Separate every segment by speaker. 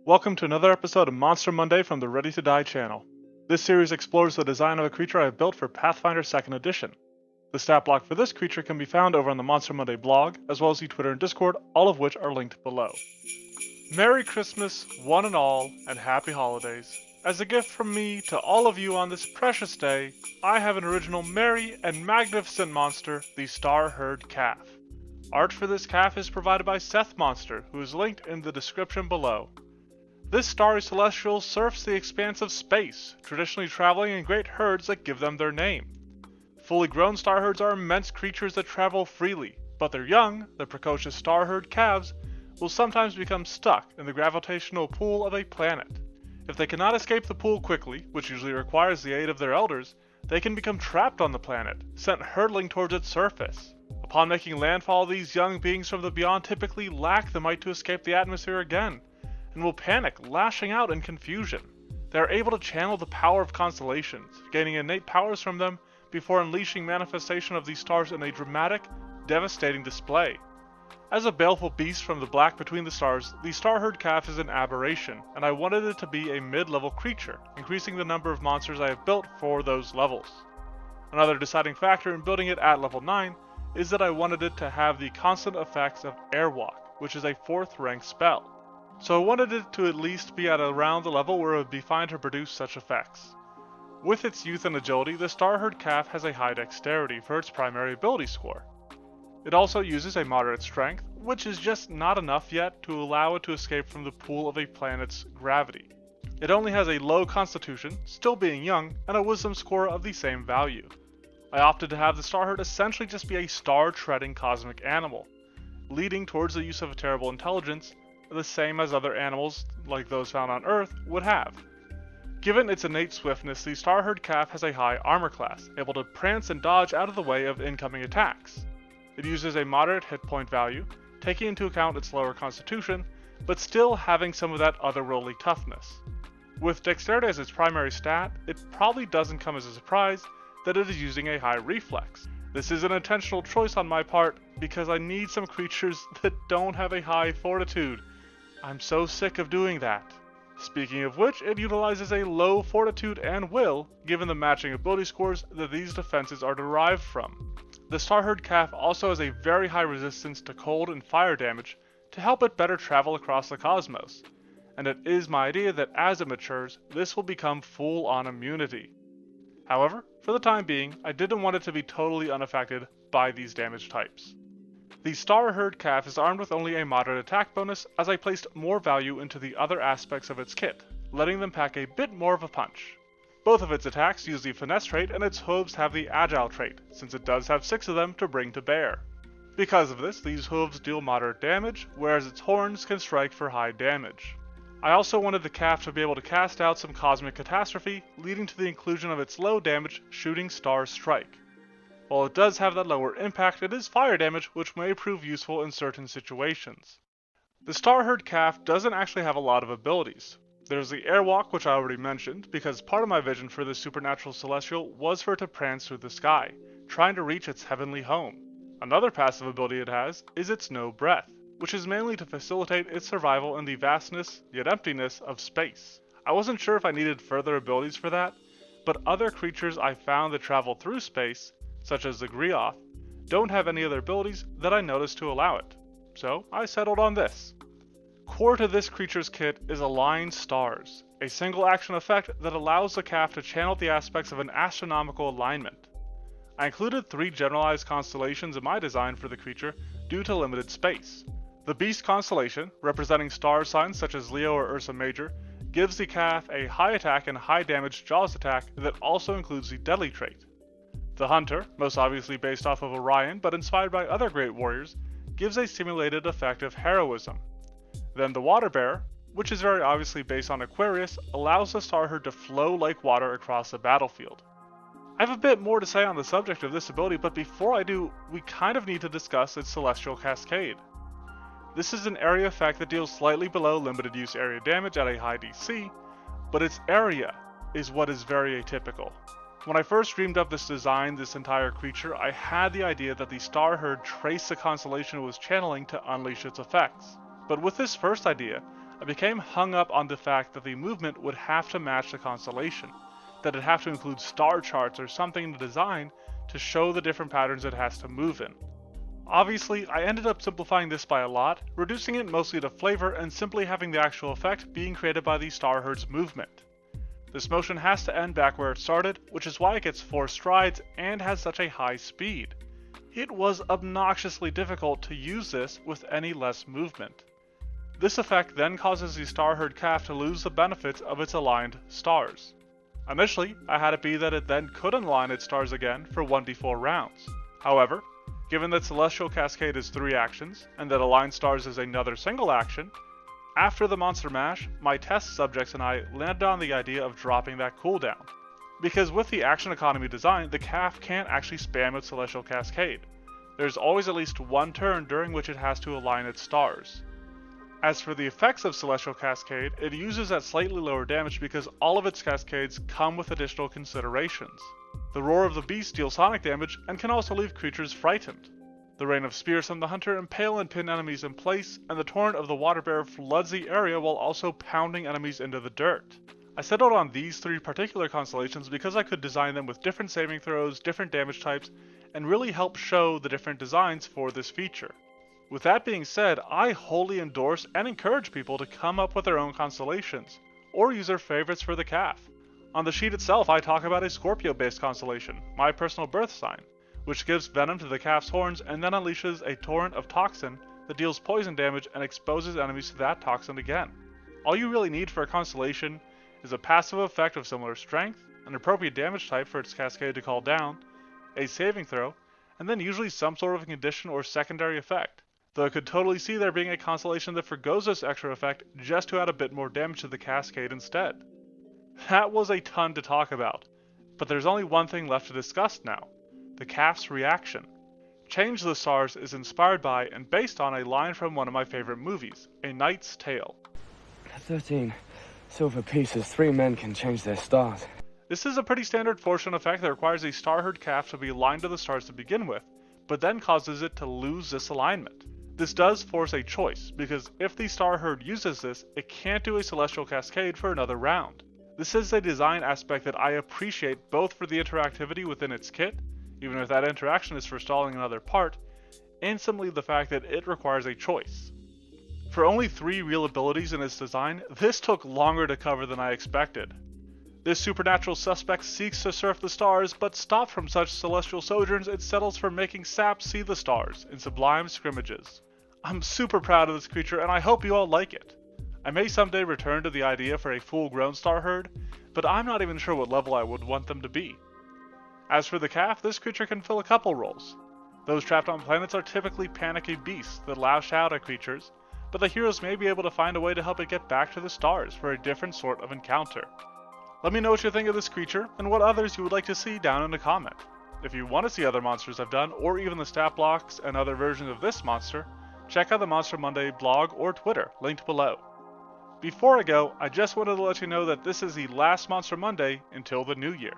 Speaker 1: Welcome to another episode of Monster Monday from the Ready to Die channel. This series explores the design of a creature I have built for Pathfinder 2nd Edition. The stat block for this creature can be found over on the Monster Monday blog, as well as the Twitter and Discord, all of which are linked below. Merry Christmas, one and all, and happy holidays. As a gift from me to all of you on this precious day, I have an original merry and magnificent monster, the Starherd calf. Art for this calf is provided by SethMonster, who is linked in the description below. This starry celestial surfs the expanse of space, traditionally traveling in great herds that give them their name. Fully grown starherds are immense creatures that travel freely, but their young, the precocious starherd calves, will sometimes become stuck in the gravitational pull of a planet. If they cannot escape the pull quickly, which usually requires the aid of their elders, they can become trapped on the planet, sent hurtling towards its surface. Upon making landfall, these young beings from the beyond typically lack the might to escape the atmosphere again, and will panic, lashing out in confusion. They are able to channel the power of constellations, gaining innate powers from them before unleashing manifestation of these stars in a dramatic, devastating display. As a baleful beast from the black between the stars, the Starherd calf is an aberration, and I wanted it to be a mid-level creature, increasing the number of monsters I have built for those levels. Another deciding factor in building it at level 9 is that I wanted it to have the constant effects of Airwalk, which is a 4th rank spell. So I wanted it to at least be at around the level where it would be fine to produce such effects. With its youth and agility, the Starherd calf has a high dexterity for its primary ability score. It also uses a moderate strength, which is just not enough yet to allow it to escape from the pull of a planet's gravity. It only has a low constitution, still being young, and a wisdom score of the same value. I opted to have the Starherd essentially just be a star-treading cosmic animal, leading towards the use of a terrible intelligence, the same as other animals, like those found on Earth, would have. Given its innate swiftness, the Starherd calf has a high armor class, able to prance and dodge out of the way of incoming attacks. It uses a moderate hit point value, taking into account its lower constitution, but still having some of that otherworldly toughness. With dexterity as its primary stat, it probably doesn't come as a surprise that it is using a high reflex. This is an intentional choice on my part because I need some creatures that don't have a high fortitude. I'm so sick of doing that. Speaking of which, it utilizes a low fortitude and will, given the matching ability scores that these defenses are derived from. The Starherd calf also has a very high resistance to cold and fire damage to help it better travel across the cosmos, and it is my idea that as it matures, this will become full-on immunity. However, for the time being, I didn't want it to be totally unaffected by these damage types. The Starherd calf is armed with only a moderate attack bonus, as I placed more value into the other aspects of its kit, letting them pack a bit more of a punch. Both of its attacks use the finesse trait, and its hooves have the agile trait, since it does have 6 of them to bring to bear. Because of this, these hooves deal moderate damage, whereas its horns can strike for high damage. I also wanted the calf to be able to cast out some cosmic catastrophe, leading to the inclusion of its low damage shooting star strike. While it does have that lower impact, it is fire damage, which may prove useful in certain situations. The Starherd calf doesn't actually have a lot of abilities. There's the Airwalk, which I already mentioned, because part of my vision for this supernatural celestial was for it to prance through the sky, trying to reach its heavenly home. Another passive ability it has is its no breath, which is mainly to facilitate its survival in the vastness, yet emptiness, of space. I wasn't sure if I needed further abilities for that, but other creatures I found that travel through space, such as the Grioth, don't have any other abilities that I noticed to allow it, so I settled on this. Core to this creature's kit is Aligned Stars, a single action effect that allows the calf to channel the aspects of an astronomical alignment. I included 3 generalized constellations in my design for the creature due to limited space. The Beast constellation, representing star signs such as Leo or Ursa Major, gives the calf a high attack and high damage Jaws attack that also includes the deadly trait. The Hunter, most obviously based off of Orion but inspired by other great warriors, gives a simulated effect of heroism. Then the Water Bearer, which is very obviously based on Aquarius, allows the Starherd to flow like water across the battlefield. I have a bit more to say on the subject of this ability, but before I do, we kind of need to discuss its Celestial Cascade. This is an area effect that deals slightly below limited use area damage at a high DC, but its area is what is very atypical. When I first dreamed up this entire creature, I had the idea that the Starherd traced the constellation it was channeling to unleash its effects. But with this first idea, I became hung up on the fact that the movement would have to match the constellation, that it'd have to include star charts or something in the design to show the different patterns it has to move in. Obviously, I ended up simplifying this by a lot, reducing it mostly to flavor and simply having the actual effect being created by the Starherd's movement. This motion has to end back where it started, which is why it gets 4 strides and has such a high speed. It was obnoxiously difficult to use this with any less movement. This effect then causes the Starherd calf to lose the benefits of its aligned stars. Initially, I had it be that it then couldn't align its stars again for 1d4 rounds. However, given that Celestial Cascade is 3 actions, and that Align Stars is another single action, after the monster mash, my test subjects and I landed on the idea of dropping that cooldown. Because with the action economy design, the calf can't actually spam its Celestial Cascade. There's always at least one turn during which it has to align its stars. As for the effects of Celestial Cascade, it uses at slightly lower damage because all of its cascades come with additional considerations. The Roar of the Beast deals sonic damage and can also leave creatures frightened. The Rain of Spears from the Hunter impale and pin enemies in place, and the Torrent of the Water Bear floods the area while also pounding enemies into the dirt. I settled on these 3 particular constellations because I could design them with different saving throws, different damage types, and really help show the different designs for this feature. With that being said, I wholly endorse and encourage people to come up with their own constellations, or use their favorites for the calf. On the sheet itself, I talk about a Scorpio-based constellation, my personal birth sign, which gives venom to the calf's horns and then unleashes a torrent of toxin that deals poison damage and exposes enemies to that toxin again. All you really need for a constellation is a passive effect of similar strength, an appropriate damage type for its cascade to call down, a saving throw, and then usually some sort of condition or secondary effect. Though I could totally see there being a constellation that forgoes this extra effect just to add a bit more damage to the cascade instead. That was a ton to talk about, but there's only one thing left to discuss now: the calf's reaction. Change the Stars is inspired by and based on a line from one of my favorite movies, A Knight's Tale.
Speaker 2: 13 silver pieces, 3 men can change their stars.
Speaker 1: This is a pretty standard fortune effect that requires a Starherd calf to be aligned to the stars to begin with, but then causes it to lose this alignment. This does force a choice, because if the Starherd uses this, it can't do a Celestial Cascade for another round. This is a design aspect that I appreciate both for the interactivity within its kit, even if that interaction is for stalling another part, and simply the fact that it requires a choice. For only 3 real abilities in its design, this took longer to cover than I expected. This supernatural suspect seeks to surf the stars, but stopped from such celestial sojourns, it settles for making saps see the stars in sublime scrimmages. I'm super proud of this creature, and I hope you all like it. I may someday return to the idea for a full-grown Starherd, but I'm not even sure what level I would want them to be. As for the calf, this creature can fill a couple roles. Those trapped on planets are typically panicky beasts that lash out at creatures, but the heroes may be able to find a way to help it get back to the stars for a different sort of encounter. Let me know what you think of this creature, and what others you would like to see down in a comment. If you want to see other monsters I've done, or even the stat blocks and other versions of this monster, check out the Monster Monday blog or Twitter, linked below. Before I go, I just wanted to let you know that this is the last Monster Monday until the new year.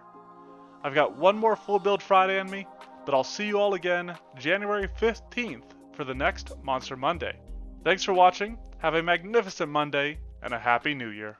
Speaker 1: I've got one more full build Friday on me, but I'll see you all again January 15th for the next Monster Monday. Thanks for watching, have a magnificent Monday, and a Happy New Year.